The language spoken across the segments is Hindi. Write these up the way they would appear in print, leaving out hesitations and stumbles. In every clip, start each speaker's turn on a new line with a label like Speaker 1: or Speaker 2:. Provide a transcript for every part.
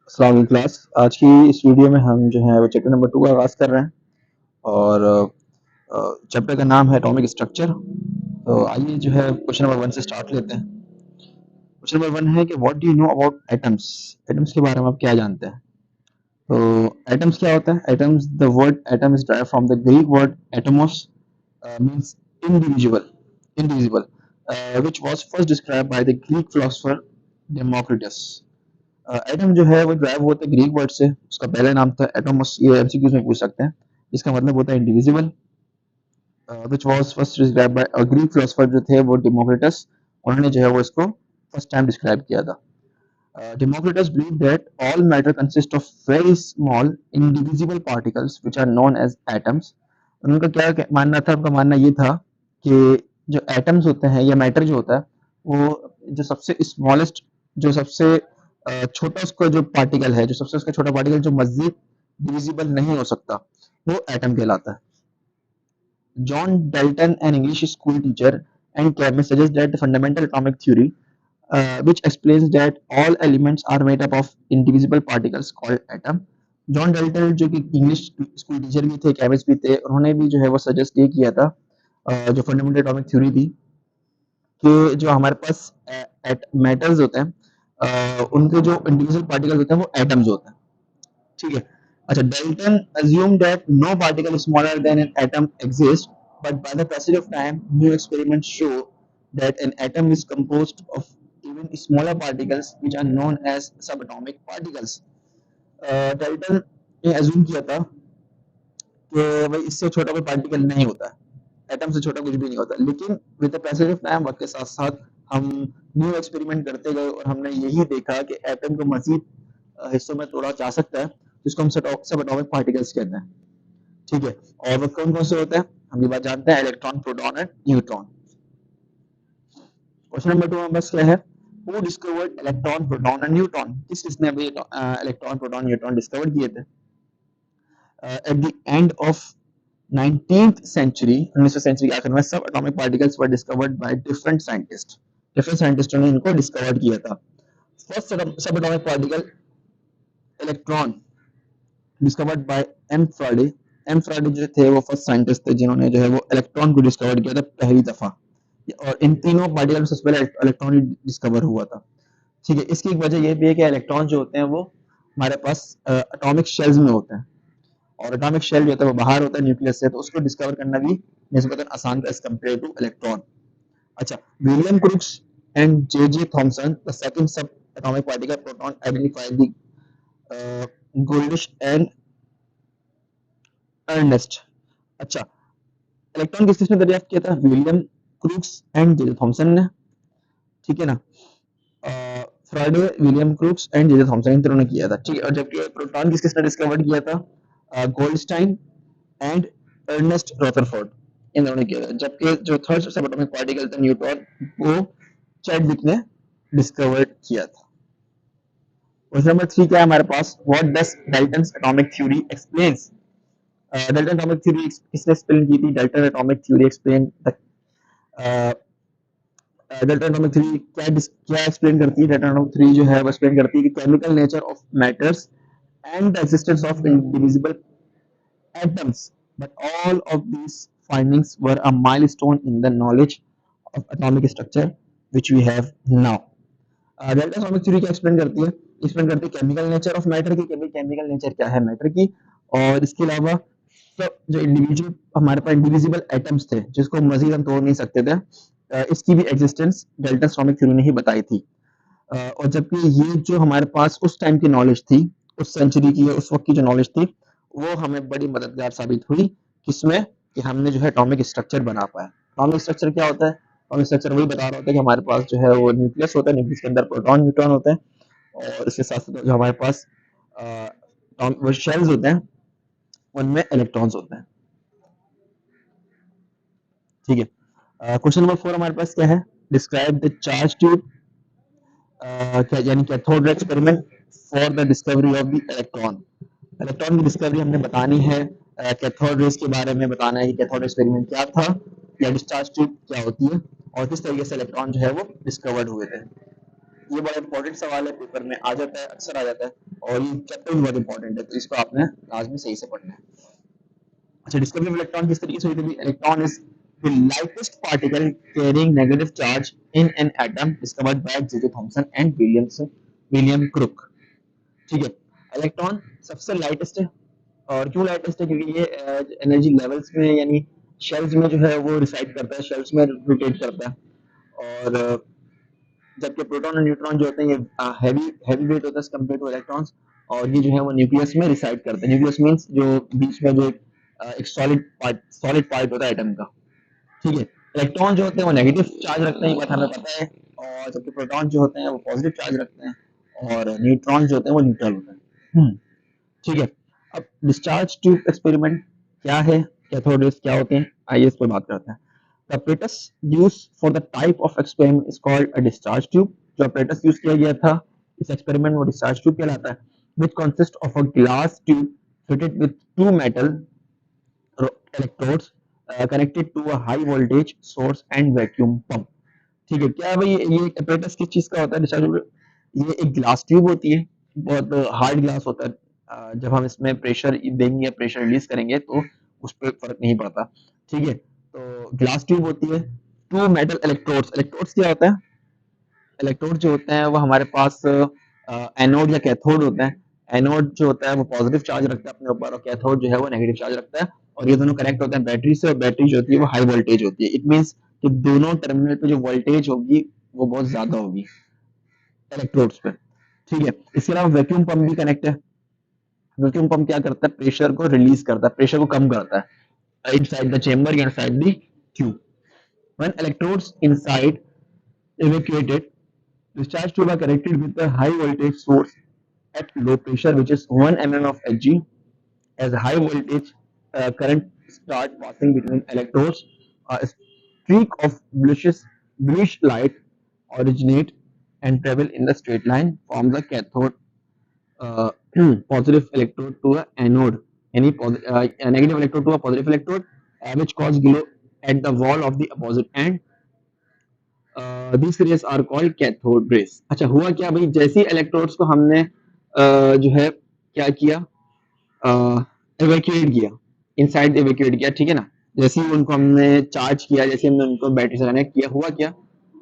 Speaker 1: अस्सलाम वालेकुम क्लास। आज की इस वीडियो में हम जो है वो चैप्टर नंबर 2 का आगाज़ कर रहे हैं और चैप्टर का नाम है एटॉमिक स्ट्रक्चर। तो आइए जो है क्वेश्चन नंबर 1 से स्टार्ट लेते हैं। क्वेश्चन नंबर 1 है कि what do you know about atoms? Atoms के बारे में आप क्या जानते हैं? तो एटम्स क्या होता है? Atoms, the word atom is derived from the Greek word Atmos, means individual, indivisible, which was first described by the Greek philosopher Democritus. Atom जो है वो ड्राइव होता है ग्रीक वर्ड से। उसका पहला नाम था एटोमस। ये एमसीक्यूज में पूछ सकते हैं। इसका मतलब होता है indivisible, which was first described bye a Greek philosopher जो थे वो डेमोक्रिटस। उन्होंने जो है वो इसको फर्स्ट टाइम डिस्क्राइब किया था। Democritus believe that all matter consist of very small indivisible particles which are known as atoms. उनका क्या मानना था? उनका मानना ये था कि जो एटम्स होते हैं या मैटर जो होता है वो जो सबसे स्मॉलेस्ट, जो सबसे छोटा उसका जो पार्टिकल है, जो सबसे उसका छोटा पार्टिकल जो मजीद डिविजिबल नहीं हो सकता, वो एटम कहलाता है। John Dalton, an English school teacher and chemist, suggests that the fundamental atomic theory, which explains that all elements are made up of indivisible particles called atom. John Dalton जो कि इंग्लिश स्कूल टीचर भी थे, केमिस्ट भी थे, उन्होंने भी जो है वो सजेस्ट ये किया था, जो फंडामेंटल एटॉमिक थ्योरी थी, कि जो हमारे पास मेटल्स होते हैं, उनके जो इंडिविजुअल पार्टिकल्स होते हैं वो एटम्स होते हैं। ठीक है। अच्छा, Dalton assumed that no particle smaller than an atom exists, but by the passage of time, new experiments show that an atom is composed of even smaller particles, which are known as subatomic particles. Dalton ने assume किया था कि भाई इससे छोटा कोई पार्टिकल नहीं होता है, एटम से छोटा कुछ भी नहीं होता, लेकिन with the passage of time, वक्त के साथ साथ हम न्यू एक्सपेरिमेंट करते गए और हमने यही देखा कि एटम को मजीद हिस्सों में तोड़ा जा सकता है, जिसको हम सब एटॉमिक पार्टिकल्स कहते हैं। ठीक है। और वो कौन कौन से होते हैं हम ये बात जानते हैं, electron, proton and neutron. Question number 2 में बस क्या है, who discovered electron, proton and neutron? किसने भी इलेक्ट्रॉन, प्रोटॉन, न्यूट्रॉन डिस्कवर किए थे? At the end of 19th century, 19वीं सेंचुरी के आखिर में, sub atomic particles were discovered by different scientist. Different साइंटिस्टों ने इनको डिस्कवर किया था। First sub atomic particle electron discovered by M Faraday. M Faraday जो थे वो फर्स्ट साइंटिस्ट थे जिन्होंने जो है वो इलेक्ट्रॉन को डिस्कवर किया था पहली दफा। और इन तीनों पार्टिकल से पहले इलेक्ट्रॉन ही डिस्कवर हुआ था। ठीक है। इसकी एक वजह ये भी है कि इलेक्ट्रॉन जो होते हैं वो हमारे पास एटॉमिक शेल्स में होते हैं, और एटॉमिक शेल जो होता है वो बाहर होता है न्यूक्लियस से, तो उसको डिस्कवर करना भी निस्बतन आसान था एज कम्पेयर टू इलेक्ट्रॉन। अच्छा, William Crookes and J J Thomson, the second sub atomic particle proton, identified the Goldstein and Ernest. अच्छा, इलेक्ट्रॉन किसने दरियाफ्त किया था? William Crookes and J J Thomson ने। ठीक है ना। Faraday, William Crookes and J J Thomson, इन तीनों ने किया था। ठीक है। और जबकि प्रोटॉन किसने डिस्कवर किया था? गोल्डस्टाइन एंड अर्नेस्ट रदरफोर्ड, इन दोनों ने किया था। जबकि जो थर्ड सब एटॉमिक पार्टिकल था न्यूट्रॉन, वो चैडविक ने डिस्कवर किया था। क्वेश्चन नंबर 3 क्या है हमारे पास, what does Dalton's atomic theory explains? Dalton atomic theory किसने एक्सप्लेन की थी? Dalton atomic theory explain, Dalton atomic theory क्या एक्सप्लेन करती है? डाल्टन एटॉमिक थ्योरी जो है वो एक्सप्लेन करती है कि chemical nature of matters and the existence of indivisible atoms, but all of these findings were a milestone in the knowledge of atomic structure which we have now. Delta atomic theory क्या एक्सप्लेन करती है? एक्सप्लेन करती है केमिकल नेचर ऑफ मैटर की, केमिकल नेचर क्या है मैटर की, और इसके अलावा सब जो इंडिविजुअल हमारे पास इंडिविजिबल एटम्स थे जिसको मजीद हम तोड़ नहीं सकते थे, इसकी भी एग्जिस्टेंस डेल्टा एटॉमिक थ्योरी ने ही बताई थी। और जबकि ये जो हमारे पास उस टाइम की नॉलेज थी, उस सेंचुरी की, उस वक्त की जो नॉलेज थी, वो हमें बड़ी मददगार साबित हुई। किसमें? कि हमने जो है एटॉमिक स्ट्रक्चर बना पाया। एटॉमिक स्ट्रक्चर क्या होता है? एटॉमिक स्ट्रक्चर वही बता रहा होता है कि हमारे पास जो है वो न्यूक्लियस होता है, न्यूक्लियस के अंदर प्रोटॉन, न्यूट्रॉन होते हैं, और इसके साथ साथ जो हमारे पास वो शेल्स होते हैं उनमें इलेक्ट्रॉन्स होते हैं। ठीक है। क्वेश्चन नंबर 4 हमारे पास क्या है, डिस्क्राइब द चार्ज ट्यूब, क्या यानी cathode ray experiment for the discovery of the electron. Electron की डिस्कवरी हमने बतानी है, कैथोड रेस के बारे में बताना है कि कैथोड एक्सपेरिमेंट क्या था, या डिस्चार्ज ट्यूब क्या होती है, और किस तरीके से इलेक्ट्रॉन जो है वो डिस्कवर्ड हुए थे। ये बड़ा इंपॉर्टेंट सवाल है, पेपर में आ जाता है, अक्सर आ जाता है, और ये चैप्टर भी बहुत इंपॉर्टेंट है, तो इसको आपने लाजमी सही से पढ़ना है। अच्छा, डिस्कवरी ऑफ इलेक्ट्रॉन किस तरीके से हुई थी? Electron is the lightest particle carrying negative charge in an atom, discovered by J Thomson and William Crook. ठीक है, इलेक्ट्रॉन सबसे लाइटेस्ट है, और क्यों लाइटेस्ट है? क्योंकि ये एनर्जी लेवल्स में यानी शेल्स में जो है वो रिसाइड करता है, शेल्स में रोटेट करता है, और जबकि प्रोटॉन और न्यूट्रॉन जो होते हैं ये हैवी हैवी वेट होता है कंपेयर टू इलेक्ट्रॉन्स, और ये जो है वो न्यूक्लियस में रिसाइड करते हैं। न्यूक्लियस मींस जो बीच में जो एक सॉलिड पार्ट होता है एटम का। ठीक है, इलेक्ट्रॉन जो होते हैं वो नेगेटिव चार्ज रखते हैं, ये बात हमें पता है, और जबकि प्रोटॉन जो होते हैं वो पॉजिटिव चार्ज रखते हैं, और न्यूट्रॉन जो होते हैं वो न्यूट्रल होते हैं। ठीक है, अब डिस्चार्ज ट्यूब एक्सपेरिमेंट क्या है, कैथोड रेज क्या होते हैं, आइए इस पर बात करते हैं। The apparatus used for the type of experiment is called a discharge tube. जो apparatus यूज किया गया था इस एक्सपेरिमेंट में, discharge tube कहलाता है, which consists of a glass tube fitted with two metal electrodes connected to a high voltage source and vacuum pump. ठीक है, क्या है भाई ये apparatus किस चीज का होता है? discharge tube ये एक ग्लास ट्यूब होती है, बहुत हार्ड ग्लास होता है, जब हम इसमें प्रेशर देंगे या प्रेशर रिलीज करेंगे तो उस पर फर्क नहीं पड़ता। ठीक है, तो ग्लास ट्यूब होती है, टू मेटल इलेक्ट्रोड्स। इलेक्ट्रोड्स क्या होता है? इलेक्ट्रोड जो होते हैं वो हमारे पास एनोड या कैथोड होते हैं। एनोड जो होता है वो पॉजिटिव चार्ज रखता है अपने ऊपर, और कैथोड जो है वो नेगेटिव चार्ज रखता है, और ये दोनों कनेक्ट होते हैं बैटरी से, और बैटरी जो होती है वो हाई वोल्टेज होती है। इट मींस कि दोनों टर्मिनल पे जो वोल्टेज होगी वो बहुत ज्यादा होगी इलेक्ट्रोड्स पे। ठीक है, इसके अलावा वैक्यूम पंप भी कनेक्ट है। वैक्यूम पंप क्या करता है? प्रेशर को रिलीज करता है, प्रेशर को कम करता है इनसाइड द चेंबर या inside the tube. When electrodes inside evacuated, discharge tube are connected with a high voltage source at low pressure, which is 1 mm of Hg. As high voltage current start passing between electrodes, a streak of bluish light originate and travel in the straight line from the cathode uh, positive electrode to a anode, any a negative electrode to a positive electrode, which cause glow at the wall of the opposite end. These rays are called cathode rays. अच्छा, हुआ क्या भाई? जैसे इलेक्ट्रोड्स को हमने जो है क्या किया, एवेक्यूएट किया, इनसाइड एवेक्यूएट किया, ठीक है ना, जैसे ही उनको हमने चार्ज किया, जैसे हमने उनको बैटरी से कनेक्ट किया, हुआ क्या,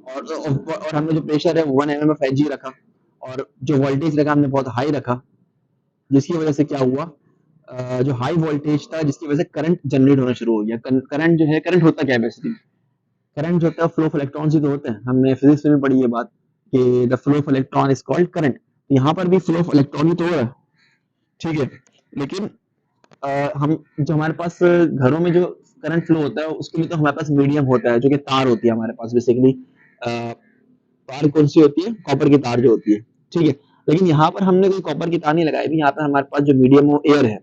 Speaker 1: और हमने जो प्रेशर है 1 mm of Hg रखा, और जो वोल्टेज रखा हमने बहुत हाई रखा, जिसकी वजह से क्या हुआ, जो हाई वोल्टेज था जिसकी वजह से करंट जनरेट होना शुरू हो गया। करंट जो है, करंट होता क्या है बेसिकली? करंट जो होता है फ्लो ऑफ इलेक्ट्रॉन्स ही तो होते हैं, हमने फिजिक्स में भी पढ़ी ये बात कि the flow of electron is called current. यहाँ पर भी फ्लो ऑफ इलेक्ट्रॉन ही तो हो रहा है, ठीक है, लेकिन हम जो हमारे पास घरों में जो करंट फ्लो होता है उसके लिए तो हमारे पास मीडियम होता है, जो कि तार होती है हमारे पास बेसिकली। तार कौन सी होती है? कॉपर की तार जो होती है, ठीक है, लेकिन यहाँ पर हमने कोई कॉपर की तार नहीं लगाई थी, यहाँ पर हमारे पास जो मीडियम वो एयर है,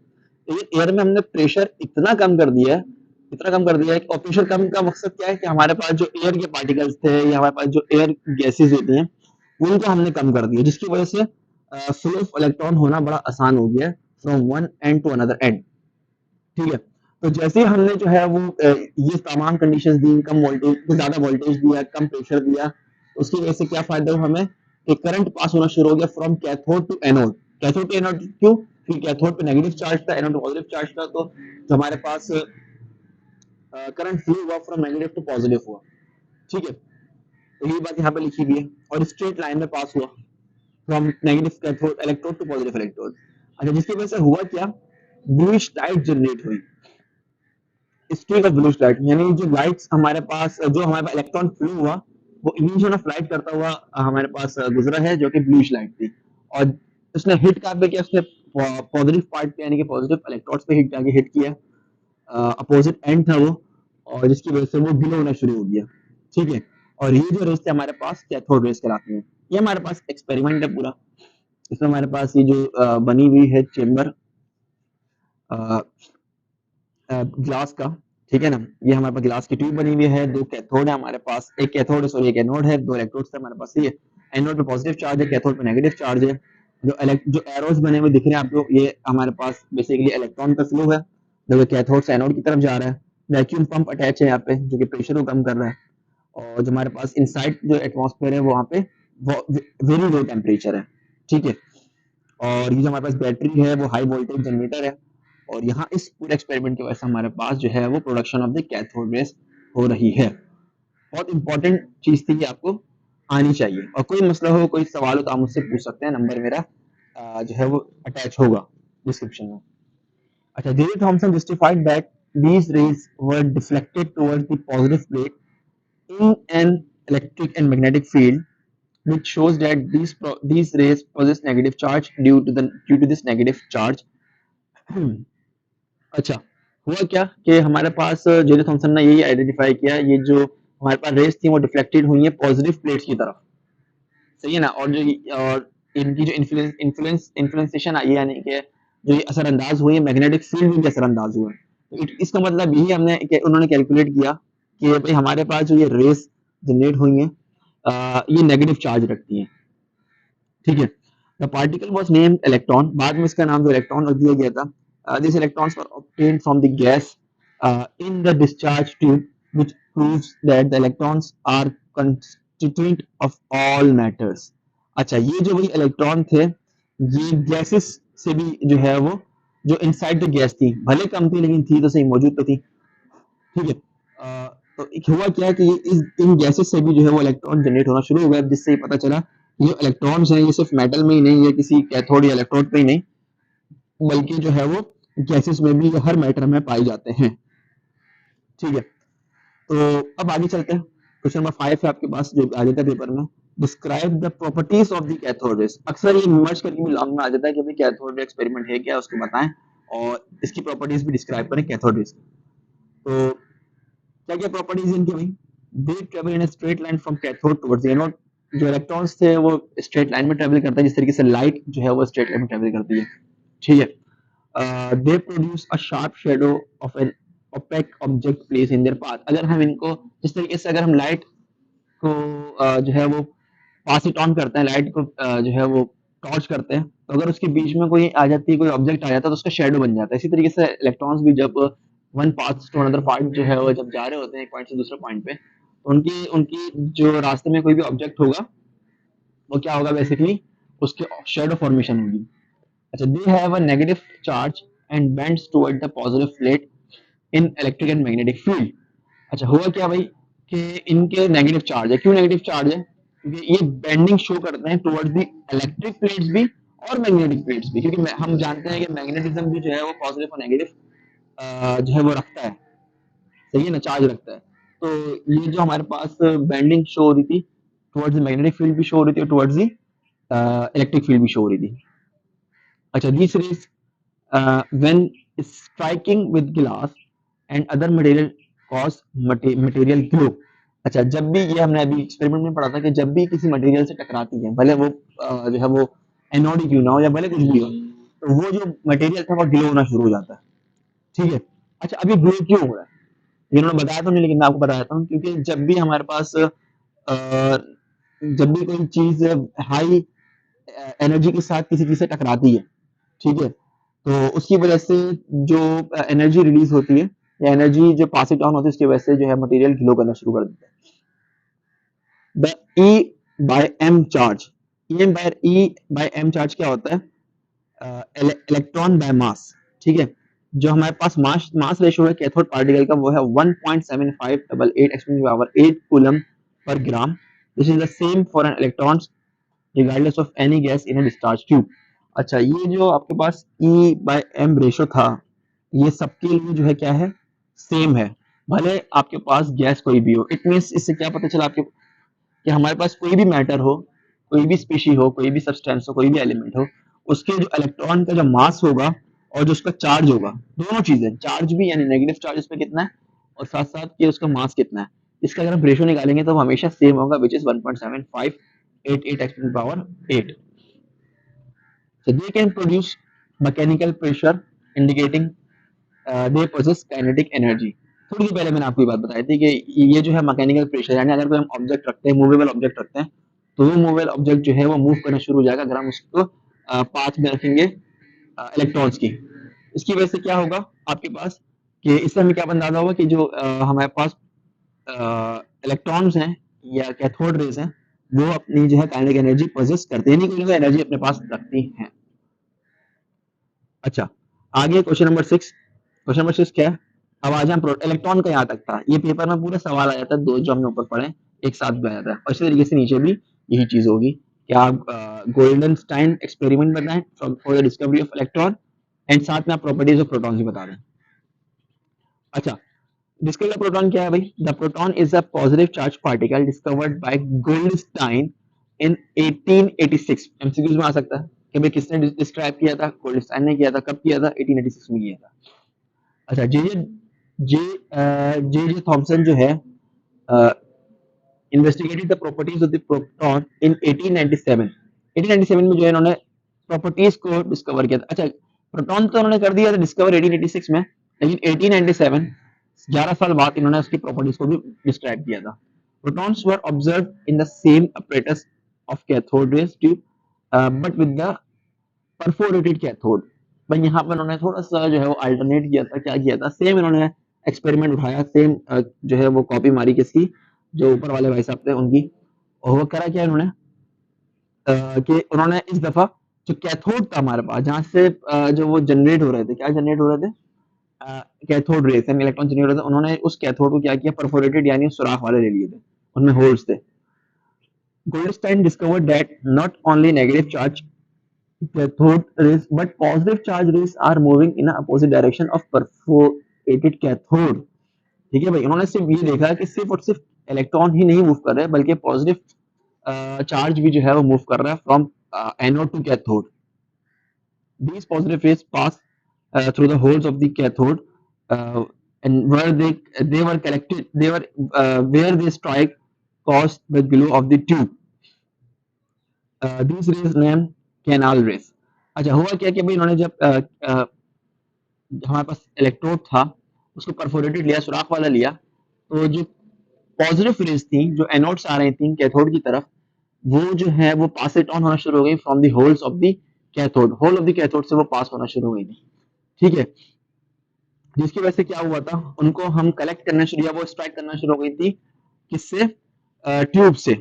Speaker 1: तो ये एयर में हमने प्रेशर इतना कम कर दिया है, इतना कम कर दिया है। और प्रेशर कम का मकसद क्या है कि हमारे पास जो एयर के पार्टिकल्स थे या हमारे पास जो एयर गैसेज होती हैं उनको हमने कम कर दिया, जिसकी वजह से फ्लो ऑफ इलेक्ट्रॉन होना बड़ा आसान हो गया है from one end to another end. ठीक है, तो जैसे ही हमने जो है वो ये तमाम कंडीशंस दी, कम वोल्टेज, ज्यादा वोल्टेज दिया, कम प्रेशर दिया, उसकी वजह से क्या फायदा हुआ हमें? एक करंट पास होना शुरू हो गया from cathode to anode. Cathode to anode क्यों? क्योंकि कैथोड पे नेगेटिव चार्ज था, एनोड पॉजिटिव चार्ज था, तो जो हमारे पास करंट फ्लो हुआ फ्रॉम नेगेटिव टू पॉजिटिव हुआ। ठीक है, तो ये बात यहाँ पे लिखी हुई है, और स्ट्रेट लाइन में पास हुआ from negative cathode electrode to positive electrode. अच्छा, जिसकी वजह से हुआ क्या? ब्लूइश लाइट जनरेट हुई, स्ट्रीक ऑफ ब्लूइश लाइट, यानी जो लाइट्स हमारे पास, जो हमारे पास इलेक्ट्रॉन फ्लो हुआ वो इमिशन ऑफ लाइट करता हुआ हमारे पास गुजरा है, जो कि ब्लूइश लाइट थी, और उसने हिट कहाँ पे किया? उसने पॉजिटिव पार्ट पे यानी कि पॉजिटिव इलेक्ट्रॉड्स पे हिट किया, अपोजिट एंड था वो, और जिसकी वजह से वो ग्लो होना शुरू हो गया। ठीक है, और ये जो रेस थे हमारे पास कैथोड रेस कहलाती हैं। ये हमारे पास एक्सपेरिमेंट है पूरा, इसमें हमारे पास ये जो बनी हुई है चेम्बर ग्लास का, ठीक है ना, ये हमारे पास ग्लास की ट्यूब बनी हुई है, दो कैथोड है हमारे पास, एक कैथोड सॉरी एक एनोड है, दो इलेक्ट्रोड्स है हमारे पास। ये एनोड पे पॉजिटिव चार्ज है, कैथोड पे नेगेटिव चार्ज है। जो एरोज बने हुए दिख रहे हैं आपको, ये हमारे पास बेसिकली इलेक्ट्रॉन का फ्लो है, जो कैथोड से एनोड की तरफ जा रहा है। वैक्यूम पंप अटैच है यहाँ पे, जो कि प्रेशर को कम कर रहा है, और जो हमारे पास इनसाइड जो एटमॉस्फेयर है वहाँ पे वेरी लो टेम्परेचर है, ठीक है। और ये जो हमारे पास बैटरी है वो हाई वोल्टेज जनरेटर है, और यहाँ इस पूरे एक्सपेरिमेंट की वजह से हमारे पास जो है वो production of the cathode rays हो रही है। बहुत इंपॉर्टेंट चीज थी कि आपको आनी चाहिए, और कोई मसला हो, कोई सवाल हो तो आप मुझसे पूछ सकते हैं, नंबर मेरा जो है वो अटैच होगा डिस्क्रिप्शन में। अच्छा, Jerry Thomson justified that these rays were deflected towards the positive plate in an electric and magnetic field, which shows that these rays possess negative charge due to this negative charge. अच्छा, हुआ क्या कि हमारे पास जेरी थॉमसन ने यही आइडेंटिफाई किया, ये जो हमारे पास रेस थी वो डिफ्लेक्टेड हुई है पॉजिटिव प्लेट्स की तरफ, सही है ना। और इनकी जो इन्फ्लुएंसेशन आई है, यानी कि जो ये असरअंदाज हुई है, मैग्नेटिक फील्ड में भी असरअंदाज हुआ है। तो इसका मतलब यही उन्होंने कैलकुलेट किया कि भाई हमारे पास जो ये रेस जनरेट हुई है ये नेगेटिव चार्ज रखती है, ठीक है। The particle was named electron, बाद में इसका नाम जो इलेक्ट्रॉन रख दिया गया था। This electrons were obtained from the gas in the discharge tube, which proves that the electrons are constituent of all matters. अच्छा, ये जो वही इलेक्ट्रॉन थे, ये गैसेस से भी जो है वो जो इनसाइड द गैस थी, भले कम थी लेकिन थी तो सही, मौजूद तो थी, ठीक है। तो एक हुआ क्या कि इन गैसेस से भी जो है वो इलेक्ट्रॉन जनरेट होना शुरू हो गया, जिससे ये पता चला ये जो इलेक्ट्रॉन्स हैं ये सिर्फ मेटल में ही नहीं, ये किसी कैथोड या इलेक्ट्रोड पे ही नहीं, बल्कि जो है वो गैसेस में भी, हर मैटर में पाए जाते हैं, ठीक है। तो अब आगे चलते हैं। क्वेश्चन नंबर 5 है आपके पास जो आ जाता है पेपर में, describe the properties of the cathode rays. अक्सर ये मर्ज करके भी लॉन्ग में आ जाता है कि भाई कैथोड रे एक्सपेरिमेंट है क्या, उसको बताएं और इसकी प्रॉपर्टीज भी डिस्क्राइब करें कैथोड रेस। तो क्या क्या प्रॉपर्टीज है इनकी भाई? दे travel in a straight line from cathode towards anode. जो इलेक्ट्रॉन्स थे वो स्ट्रेट लाइन में ट्रेवल करता है, जिस तरीके से लाइट जो है वो स्ट्रेट लाइन में ट्रेवल करती है, ठीक है। They produce a sharp shadow of an opaque object place in their path. अगर हम इनको जिस तरीके से, अगर हम लाइट को जो है वो पास इट ऑन करते हैं, लाइट को जो है वो टॉर्च करते हैं, तो अगर उसके बीच में कोई आ जाती है, कोई ऑब्जेक्ट आ जाता है तो उसका शेडो बन जाता है। इसी तरीके से इलेक्ट्रॉन्स भी जब one path to another point जो है वो जब जा रहे होते हैं एक पॉइंट से दूसरे पॉइंट पे, तो उनकी उनकी जो रास्ते में कोई भी ऑब्जेक्ट होगा वो क्या होगा, बेसिकली उसके शेडो फॉर्मेशन होगी। अच्छा, they have a negative charge and bends toward the positive plate in electric and magnetic field. अच्छा, हुआ क्या भाई कि इनके नेगेटिव चार्ज है। क्यों नेगेटिव चार्ज है? क्योंकि ये बेंडिंग शो करते हैं टुवर्ड्स द इलेक्ट्रिक प्लेट्स भी और मैग्नेटिक प्लेट्स भी, क्योंकि हम जानते हैं कि मैग्नेटिज्म भी जो है वो पॉजिटिव और नेगेटिव जो है वो रखता है, सही है ना, चार्ज रखता है। तो ये जो हमारे पास बेंडिंग शो हो रही थी, टुवर्ड्स द मैग्नेटिक फील्ड भी शो हो रही थी और टुवर्ड्स द इलेक्ट्रिक फील्ड भी शो हो रही थी। अच्छा, this rays when striking with glass and other material cause material glow। अच्छा, जब भी ये हमने अभी एक्सपेरिमेंट में पढ़ा था कि जब भी किसी मटेरियल से टकराती है, भले वो जो है वो एनोड ही क्यों ना हो या भले कुछ भी हो, तो वो जो मटेरियल था वो ग्लो होना शुरू हो जाता है, ठीक है। अच्छा, अभी ग्लो क्यों हो रहा है ये उन्होंने बताया तो नहीं, लेकिन मैं आपको बता देता हूँ। क्योंकि जब भी हमारे पास जब भी कोई चीज हाई एनर्जी के साथ किसी चीज से टकराती है, ठीक है, तो उसकी वजह से जो एनर्जी रिलीज होती है या एनर्जी जो पास इट ऑन होती है, उसकी वजह से जो है मटेरियल ग्लो करना शुरू कर देता है। The E by M charge, E by M charge क्या होता है? इलेक्ट्रॉन बाय मास, ठीक है। जो हमारे पास मास मास रेशियो है कैथोड पार्टिकल का वो है 1.7588 × 10⁸ coulomb per gram. This is the same for an electrons regardless of any gas in a discharge tube. अच्छा, ये जो आपके पास ई बाय एम रेशो था, ये सबके लिए जो है क्या है, सेम है, भले आपके पास गैस कोई भी हो। इट मीन्स इससे क्या पता चला आपके कि हमारे पास कोई भी मैटर हो, कोई भी स्पीशी हो, कोई भी सब्सटेंस हो, कोई भी एलिमेंट हो, उसके जो इलेक्ट्रॉन का जो मास होगा और जो उसका चार्ज होगा, दोनों चीजें, चार्ज भी यानी नेगेटिव चार्ज इसमें कितना है और साथ साथ कि उसका मास कितना है, इसका अगर हम रेशो निकालेंगे तो हमेशा सेम होगा, which is 1.7588 × 10⁸ So they can produce mechanical pressure indicating they possess kinetic energy। थोड़ी देर पहले मैंने आपको ये बात बताई थी कि ये जो है मैकेनिकल प्रेशर, यानी अगर कोई हम ऑब्जेक्ट रखते हैं, मूवेबल ऑब्जेक्ट रखते हैं, तो वो मूवेबल ऑब्जेक्ट जो है वो मूव करना शुरू हो जाएगा अगर हम उसको पाथ में रखेंगे इलेक्ट्रॉन्स की। इसकी वजह से क्या होगा आपके पास कि इससे हमें क्या अंदाजा होगा कि जो हमारे पास इलेक्ट्रॉन्स हैं या कैथोड रेज हैं, वो अपनी जो है काइनेटिक एनर्जी पोजेस करते हैं, नहीं कोई ना कोई एनर्जी अपने पास रखती हैं। अच्छा, आगे क्वेश्चन नंबर 6। क्वेश्चन नंबर 6 क्या है? अब आज हम इलेक्ट्रॉन का यहाँ तक था, ये पेपर में पूरा सवाल आ जाता है, दो जो हमने ऊपर पढ़े एक साथ भी आ जाता है, और इसी तरीके से नीचे भी यही चीज होगी कि आप गोल्डनस्टाइन एक्सपेरिमेंट बताएं for the discovery of electron, and साथ में आप प्रॉपर्टीज ऑफ प्रोटॉन भी बता दें। अच्छा, डिस्कवर प्रोटॉन क्या है भाई? The proton is a positive charge particle discovered by Goldstein in 1886। MCQs में आ सकता है कि भाई किसने डिस्क्राइब किया था? गोल्डस्टाइन ने किया था। कब किया था? 1886 में किया था। अच्छा, जे जे जे जे थॉमसन जो है investigated the properties of the proton इन 1897। 1897 में जो है इन्होंने प्रॉपर्टीज को डिस्कवर किया था। अच्छा, प्रोटॉन तो उन्होंने कर दिया था डिस्कवर 1886 में, लेकिन 1897 11 साल बाद इन्होंने उसकी प्रॉपर्टीज को भी डिस्क्राइब किया था। Protons were observe in the same apparatus of cathode rays tube but with the perforated cathode. भाई यहाँ पर उन्होंने थोड़ा सा जो है वो अल्टरनेट किया था। क्या किया था? सेम इन्होंने एक्सपेरिमेंट उठाया, सेम जो है वो कॉपी मारी किसकी? जो ऊपर वाले भाई साहब थे उनकी। और वो करा क्या इन्होंने कि उन्होंने इस दफा जो कैथोड था हमारे पास, जहां से जो वो जनरेट हो रहे थे, क्या जनरेट हो रहे थे? कैथोड रेस यानी इलेक्ट्रॉन जनरेट हो रहे थे। उन्होंने उस कैथोड को क्या किया? परफोरेटेड यानी सुराख वाले ले लिए थे, उनमें होल्स थे। Goldstein discovered that not only negative charge cathode rays but positive charge rays are moving in a opposite direction of perforated cathode। ठीक है भाई, उन्होंने सिर्फ ये देखा कि सिर्फ और सिर्फ इलेक्ट्रॉन ही नहीं मूव कर रहे बल्कि पॉजिटिव चार्ज भी जो है वो मूव कर रहा है from anode to cathode. These positive rays pass through the holes of the cathode and where they were collected, they were where they strike caused the glow of the tube। these rays named canal rays। अच्छा, हुआ क्या कि भाई इन्होंने जब हमारे पास इलेक्ट्रोड था उसको परफोरेटेड लिया, सुराख वाला लिया, तो जो पॉजिटिव रेज थी जो एनोड से आ रही थी कैथोड की तरफ, वो जो है वो पास इट ऑन होना शुरू हो गई from the holes of the cathode. Hole of the cathode से वो पास होना शुरू हो गई थी। ठीक है, जिसकी वजह से क्या हुआ था? उनको हम कलेक्ट करना शुरू, या वो स्ट्राइक करना शुरू हो गई थी किससे? ट्यूब से।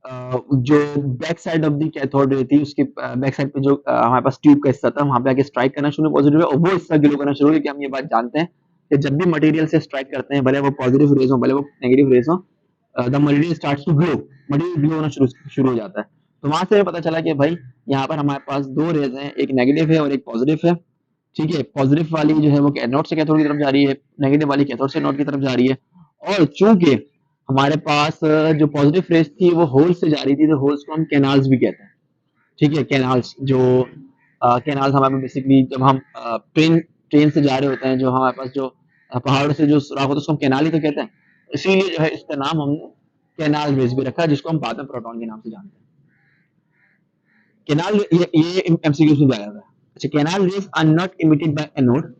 Speaker 1: जो back side of the cathode रहती है उसके बैक साइड पे जो हमारे पास ट्यूब का हिस्सा था वहां पे आके स्ट्राइक करना शुरू पॉजिटिव है, और वो हिस्सा ग्लो करना शुरू, क्योंकि हम ये बात जानते हैं कि जब भी मटेरियल से स्ट्राइक करते हैं, भले वो पॉजिटिव रेज हो भले वो नेगेटिव रेज हो, the material starts to glow, material glow होना शुरू हो जाता है। तो वहां से पता चला कि भाई यहाँ पर हमारे पास दो रेज हैं, एक नेगेटिव है और एक पॉजिटिव है। ठीक है, पॉजिटिव वाली जो है वो एनोड से कैथोड की तरफ जा रही है, नेगेटिव वाली कैथोड से एनोड की तरफ जा रही है। और चूंकि हमारे पास जो पॉजिटिव रेज थी वो होल्स से जा रही थी, तो होल्स को हम कैनाल्स भी कहते हैं। ठीक है, कैनाल्स जो कैनाल्स हमारे बेसिकली जब हम ट्रेन ट्रेन से जा रहे होते हैं, जो हमारे पास जो पहाड़ों से जो सुराख होता है उसको हम कैनाल ही तो कहते हैं। इसीलिए जो है इसका नाम हमने कैनाल रेज भी रखा, जिसको हम बाद में प्रोटॉन के नाम से जानते हैं। कैनाल ये एमसीक्यू में जाया था। अच्छा, canal rays are not emitted by anode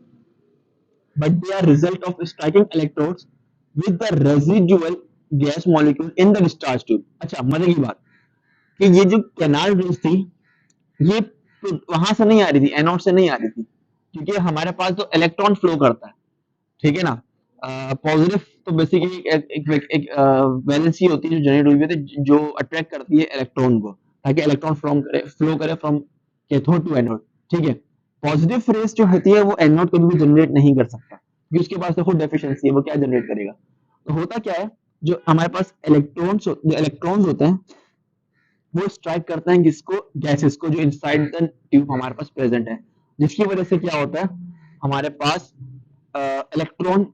Speaker 1: but they are result of striking electrodes with the residual gas molecule in the discharge tube। अच्छा, मजे की बात कि ये जो कैनाल रेज थी ये तो वहां से नहीं आ रही थी, एनोड से नहीं आ रही थी, क्योंकि हमारे पास तो इलेक्ट्रॉन फ्लो करता है। ठीक है ना, पॉजिटिव तो बेसिकली एक वैलेंसी होती है जो जनरेट हुई है, जो अट्रैक्ट करती है इलेक्ट्रॉन को, ताकि इलेक्ट्रॉन फ्लो करे फ्रॉम कैथोड टू एनोड। ठीक है, पॉजिटिव रेस जो होती है वो एनोड कभी भी जनरेट नहीं कर सकता, क्योंकि उसके पास देखो डेफिशिएंसी है, वो क्या जनरेट करेगा? तो होता क्या है, जो हमारे पास इलेक्ट्रॉन्स होते हैं वो स्ट्राइक करते हैं किसको? गैसेस को, जो इनसाइड द ट्यूब हमारे पास प्रेजेंट है, जिसकी वजह से क्या होता है, हमारे पास इलेक्ट्रॉन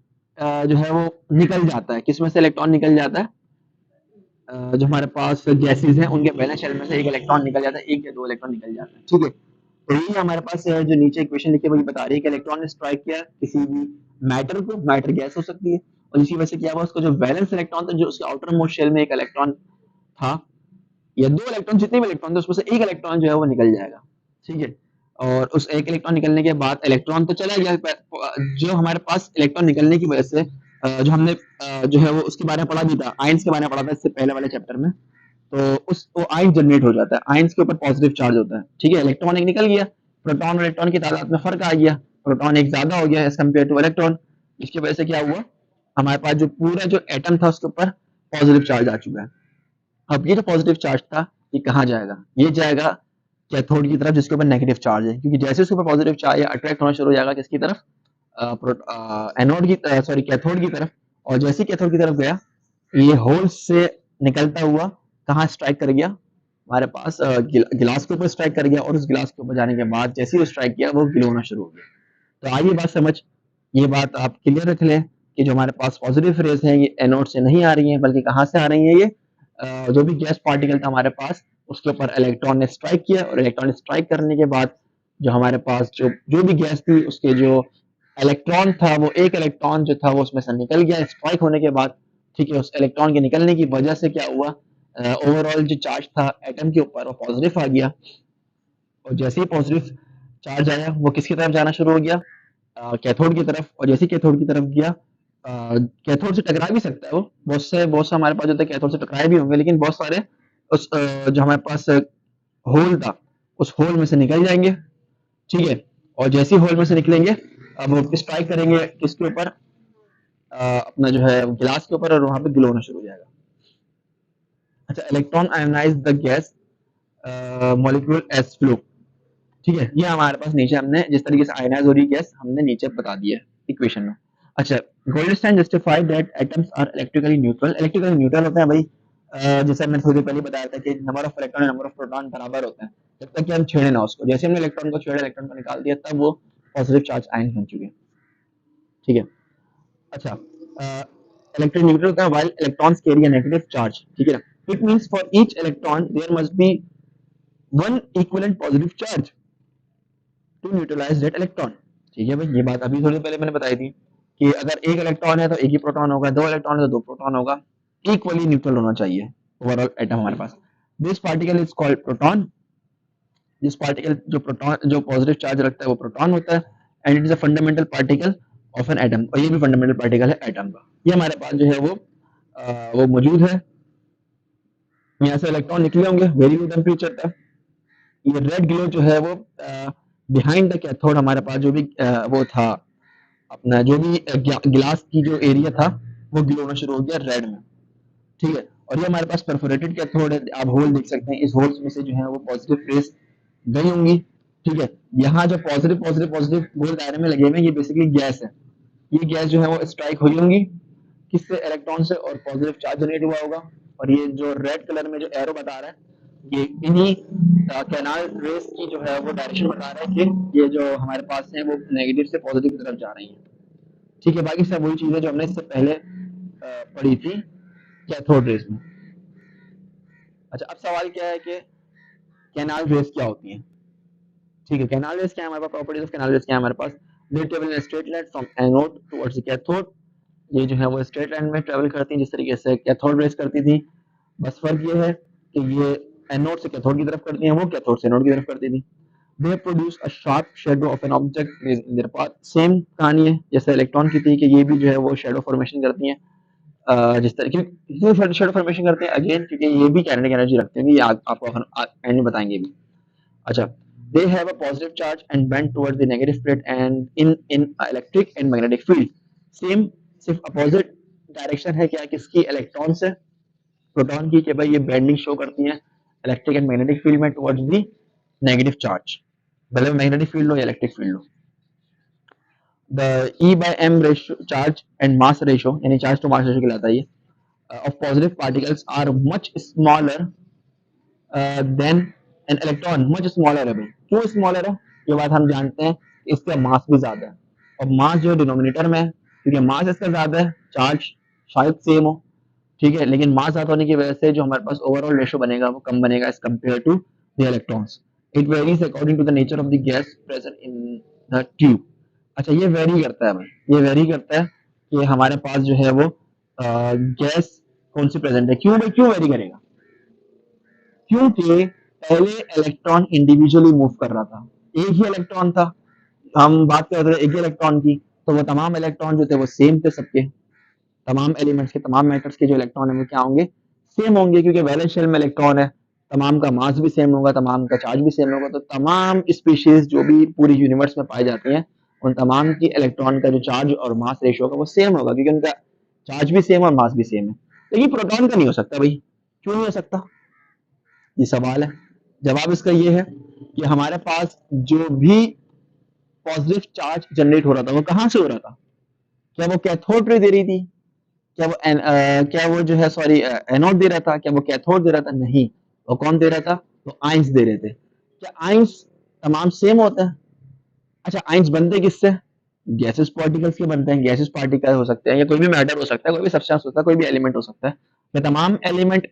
Speaker 1: जो है वो निकल जाता है। किसमें से इलेक्ट्रॉन निकल जाता है? जो हमारे पास गैसेस हैं उनके बैलेंस शेल में से एक इलेक्ट्रॉन निकल जाता है, एक या दो इलेक्ट्रॉन निकल जाता है। ठीक है, तो यही हमारे पास जो नीचे इक्वेशन लिखी वही बता रही है कि इलेक्ट्रॉन ने स्ट्राइक किया किसी भी मैटर को, मैटर गैस हो सकती है, और इसी वजह से क्या हुआ, उसको जो वैलेंस इलेक्ट्रॉन था, जो उसके आउटर मोस्ट शेल में एक इलेक्ट्रॉन था या दो इलेक्ट्रॉन, जितने भी इलेक्ट्रॉन थे उसमें से एक इलेक्ट्रॉन जो है वो निकल जाएगा। ठीक है, और उस एक इलेक्ट्रॉन निकलने के बाद इलेक्ट्रॉन तो चला गया, जो हमारे पास इलेक्ट्रॉन निकलने की वजह से जो हमने जो है वो उसके बारे में पढ़ा भी था, आयंस के बारे में पढ़ा था इससे पहले वाले चैप्टर में। तो उस वो आयंस जनरेट हो जाता है, आयंस के ऊपर पॉजिटिव चार्ज होता है। ठीक है, इलेक्ट्रॉन एक निकल गया, प्रोटॉन और इलेक्ट्रॉन की तादाद में फर्क आ गया, प्रोटॉन एक ज्यादा हो गया एज कम्पेयर टू इलेक्ट्रॉन। इसकी वजह से क्या हुआ, हमारे पास जो पूरा जो एटम था उसके ऊपर पॉजिटिव चार्ज आ चुका है। अब ये जो पॉजिटिव चार्ज था ये कहाँ जाएगा, ये जाएगा कैथोड की तरफ जिसके ऊपर नेगेटिव चार्ज है, क्योंकि जैसे उसके ऊपर पॉजिटिव चार्ज अट्रैक्ट होना शुरू हो जाएगा किसकी तरफ, एनोड की सॉरी कैथोड की तरफ। और जैसे ही कैथोड की तरफ गया ये होल से निकलता हुआ कहाँ स्ट्राइक कर गया, हमारे पास गिलास के ऊपर स्ट्राइक कर गया, और उस गिलास के ऊपर जाने के बाद जैसे ही वो स्ट्राइक किया वो ग्लो होना शुरू हो गया। तो आइए बात समझ, ये बात आप क्लियर रख लें कि जो हमारे पास पॉजिटिव रेज हैं ये एनोड से नहीं आ रही हैं, बल्कि कहाँ से आ रही हैं, ये जो भी गैस पार्टिकल था हमारे पास उसके ऊपर इलेक्ट्रॉन ने स्ट्राइक किया, और इलेक्ट्रॉन स्ट्राइक करने के बाद जो हमारे पास जो भी गैस थी उसके जो इलेक्ट्रॉन था वो एक इलेक्ट्रॉन जो था वो उसमें से निकल गया स्ट्राइक होने के बाद। ठीक है, उस इलेक्ट्रॉन के निकलने की वजह से क्या हुआ, ओवरऑल जो चार्ज था एटम के ऊपर वो पॉजिटिव आ गया। और जैसे ही पॉजिटिव चार्ज आया वो किसकी तरफ जाना शुरू हो गया, कैथोड की तरफ। और जैसे कैथोड की तरफ गया, कैथोड से टकरा भी सकता है वो, बहुत से हमारे पास जो थे कैथोड से टकराए भी होंगे, लेकिन बहुत सारे उस जो हमारे पास होल था उस होल में से निकल जाएंगे। ठीक है, और जैसे ही होल में से निकलेंगे अब वो स्ट्राइक करेंगे किसके ऊपर, अपना जो है गिलास के ऊपर, और वहां पे ग्लो होना शुरू हो जाएगा। अच्छा, electron ionize the gas molecules flow. ठीक है, ये हमारे पास नीचे हमने जिस तरीके से आयनाइज हो रही गैस हमने नीचे बता दिया है इक्वेशन में। अच्छा, Goldstein justified that atoms are electrically neutral. Electrically neutral होते हैं भाई, जैसे मैंने थोड़ी देर पहले बताया था कि number of electron number of proton बराबर होते हैं जब तक कि हम छेड़े ना उसको। जैसे हमने इलेक्ट्रॉन को छेड़ा, इलेक्ट्रॉन को निकाल दिया, तब वो पॉजिटिव चार्ज आयन बन चुके हैं। ठीक है, अच्छा, इलेक्ट्रिक न्यूट्रल होता है while electrons carry a negative charge. ठीक है, it means for each electron there must be one equivalent positive charge to neutralize that electron. ठीक है भाई, ये बात अभी थोड़ी पहले मैंने बताई थी कि अगर एक इलेक्ट्रॉन है तो एक ही प्रोटॉन होगा, दो इलेक्ट्रॉन है तो दो प्रोटॉन होगा, इक्वली न्यूट्रल होना चाहिए ओवरऑल एटम हमारे पास। This particle is called proton. जिस पार्टिकल जो प्रोटॉन जो पॉजिटिव चार्ज रखता है वो प्रोटॉन होता है, and it is a fundamental particle of an atom. और ये भी फंडामेंटल पार्टिकल है एटम का। ये हमारे पास जो है वो मौजूद है। यहाँ से इलेक्ट्रॉन निकले होंगे, वेरी लो टेम्परेचर तक। ये रेड ग्लो जो है वो बिहाइंड द कैथोड हमारे पास जो भी वो था अपना जो भी गिलास की जो एरिया था वो ग्लो होना शुरू हो गया रेड में। ठीक है, और ये हमारे पास परफोरेटेड कैथोड है, आप होल देख सकते हैं, इस होल्स में से जो है वो पॉजिटिव रेस गई होंगी। ठीक है, यहाँ जो पॉजिटिव पॉजिटिव पॉजिटिव गोल दायरे में लगे हुए हैं ये बेसिकली गैस है। ये गैस जो है वो स्ट्राइक हुई होंगी किससे, इलेक्ट्रॉन से, और पॉजिटिव चार्ज जनरेट हुआ होगा। और ये जो रेड कलर में जो एरो बता रहा है ये इन्हीं कैनाल रेस की जो है वो डायरेक्शन बता रहा है कि ये जो हमारे पास है वो नेगेटिव से पॉजिटिव की तरफ जा रही है। ठीक है, बाकी सब वही चीजें जो हमने इससे पहले पढ़ी थी कैथोड रेस में। अच्छा, अब सवाल क्या है कि कैनाल रेस क्या होती है। ठीक है, कैनाल रेस क्या है हमारे पास, प्रॉपर्टीज ऑफ कैनाल रेस क्या है हमारे पास, they travel in straight line from anode towards the cathode. ये जो है वो स्ट्रेट लाइन में ट्रेवल करती है जिस तरीके से कैथोड रेस करती थी। बस फर्क ये है कि ये एनोड से कैथोड की तरफ करती है, वो कैथोड से एनोड की तरफ करती थी। They produce a sharp shadow of an object in their path. Same कहानी है जैसे इलेक्ट्रॉन की थी कि ये भी जो है वो शेडो फॉर्मेशन करती हैं। जिस तरह की शेडो फॉर्मेशन करते हैं अगेन क्योंकि ये भी काइनेटिक एनर्जी रखते हैं, ये आपको एंड में बताएंगे भी। अच्छा, they have a positive charge and bend towards the negative plate and in electric and magnetic field। Same सिर्फ अपोजिट डायरेक्शन है क्या किसकी, इलेक्ट्रॉन से प्रोटॉन की, कि भाई ये बेंडिंग शो करती है इलेक्ट्रिक एंड मैग्नेटिक फील्ड में टुवर्ड्स दी नेगेटिव चार्ज, भले मैग्नेटिक फील्ड हो या इलेक्ट्रिक फील्ड हो। The E by M ratio charge and mass ratio यानी चार्ज टू मास रेशियो कहलाता है ये, of positive particles are much smaller than an electron, much smaller है भाई। क्यों स्मॉलर है, ये बात हम जानते हैं, इसका मास भी ज्यादा है। और मास जो डिनोमिनेटर में है क्योंकि मास इसका ज्यादा है, चार्ज शायद सेम हो। ठीक है, लेकिन मास ज्यादा होने की वजह से जो हमारे पास ओवरऑल रेशियो बनेगा वो कम बनेगा as compare to the electrons. It varies according to the nature of the gas present in the tube. अच्छा, ये वेरी करता है भाई, ये वेरी करता है कि हमारे पास जो है वो गैस कौन सी प्रेजेंट है। क्यों भाई, क्यों वेरी करेगा, क्योंकि पहले इलेक्ट्रॉन इंडिविजुअली मूव कर रहा था, एक ही इलेक्ट्रॉन था, हम बात कर रहे थे एक ही इलेक्ट्रॉन की, तो वो तमाम इलेक्ट्रॉन जो थे वो सेम थे सबके, तमाम एलिमेंट्स के तमाम मैटर्स के जो इलेक्ट्रॉन है वो क्या होंगे, सेम होंगे, क्योंकि वैलेंस शेल में इलेक्ट्रॉन है, तमाम का मास भी सेम होगा, तमाम का चार्ज भी सेम होगा। तो तमाम स्पीशीज जो भी पूरी यूनिवर्स में पाई जाती हैं उन तमाम की इलेक्ट्रॉन का जो चार्ज और मास रेशियो होगा वो सेम होगा, क्योंकि उनका चार्ज भी सेम और मास भी सेम है। लेकिन प्रोटॉन का नहीं हो सकता भाई, क्यों नहीं हो सकता? ये सवाल है। जवाब इसका ये है कि हमारे पास जो भी पॉजिटिव चार्ज जनरेट हो रहा था वो कहाँ से हो रहा था? क्या वो कैथोड रे दे रही थी? क्या वो जो है सॉरी एनोड दे रहा था? क्या वो कैथोड दे रहा था? नहीं। वो कौन दे रहा था? वो आइंस दे रहे थे। क्या आइंस तमाम सेम होते हैं? अच्छा, आइंस बनते किससे? गैसेस पार्टिकल्स के बनते हैं। गैसेस पार्टिकल हो सकते हैं या कोई भी मैटर हो सकता है, कोई भी सब्सटेंस हो सकता है, कोई भी एलिमेंट हो सकता है। क्या तमाम एलिमेंट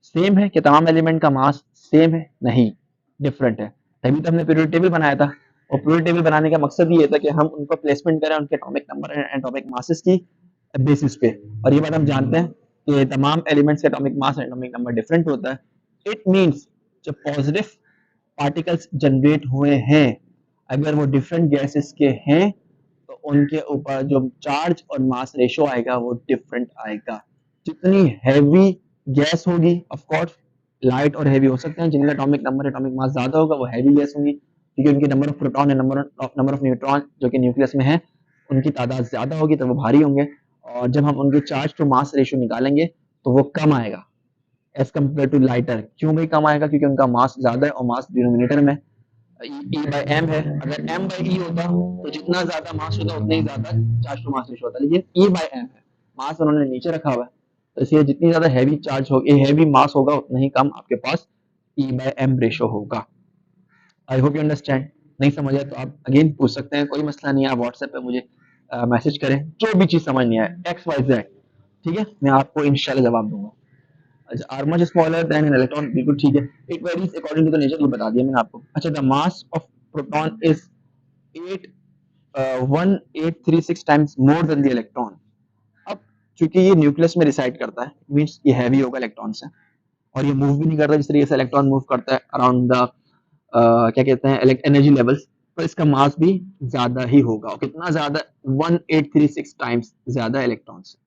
Speaker 1: सेम है? क्या तमाम एलिमेंट का मास सेम है? नहीं, डिफरेंट है। तभी तो हमने पीरियोडिक टेबल बनाया था। और पीरियोडिक टेबल बनाने का मकसद ये था कि हम उनको प्लेसमेंट करें उनके atomic number and atomic masses की बेसिस पे। और ये बात हम जानते हैं कि तमाम एलिमेंट्स का atomic mass and atomic number different होता है। इट मींस जब पॉजिटिव पार्टिकल्स जनरेट हुए हैं, अगर वो डिफरेंट गैसेस के हैं तो उनके ऊपर जो चार्ज और मास रेशो आएगा वो डिफरेंट आएगा। जितनी हैवी गैस होगी, ऑफ कोर्स लाइट और हैवी हो सकते हैं, जिनका एटॉमिक नंबर एटॉमिक मास ज्यादा होगा वो हैवी गैस होंगी, क्योंकि उनकी number of proton and number of neutron जो कि न्यूक्लियस में है उनकी तादाद ज्यादा होगी, तो वो भारी होंगे। और जब हम उनके चार्ज टू मास रेशो निकालेंगे तो वो कम आएगा एज कम्पेयर टू लाइटर। क्यों भाई कम आएगा? क्योंकि उनका मास ज्यादा है और मास डिनोमिनेटर में ई बाई एम है। अगर एम बाई ई होता तो जितना ज्यादा मास होता उतना ही ज्यादा चार्ज टू मास रेशो होता, लेकिन ई बाई एम है, मास उन्होंने नीचे रखा हुआ है, तो इसलिए जितनी ज्यादा हैवी चार्ज होगी, हैवी मास होगा, उतना ही कम आपके पास ई बाई एम रेशो होगा। I hope you understand. नहीं समझ आया तो आप अगेन पूछ सकते हैं, कोई मसला नहीं है। आप व्हाट्सएप पे मुझे मैसेज करें, जो भी चीज समझ नहीं आए, एक्स वाई जेड, ठीक है, मैं आपको इंशाल्लाह जवाब दूंगा। अच्छा, are much smaller than an electron, बिल्कुल ठीक है। It varies according to the nature, ये बता दिया मैंने आपको। अच्छा, the mass of proton is 8 1836 times more than the electron. अब चूंकि ये न्यूक्लियस में रिसाइड करता है, मींस ये हैवी होगा इलेक्ट्रॉन से, और ये मूव भी नहीं करता जिस तरीके से इलेक्ट्रॉन मूव करता है अराउंड द क्या कहते हैं एनर्जी लेवल्स, तो इसका मास भी ज्यादा ही होगा। और कितना ज्यादा? 1836 टाइम्स ज्यादा इलेक्ट्रॉन से।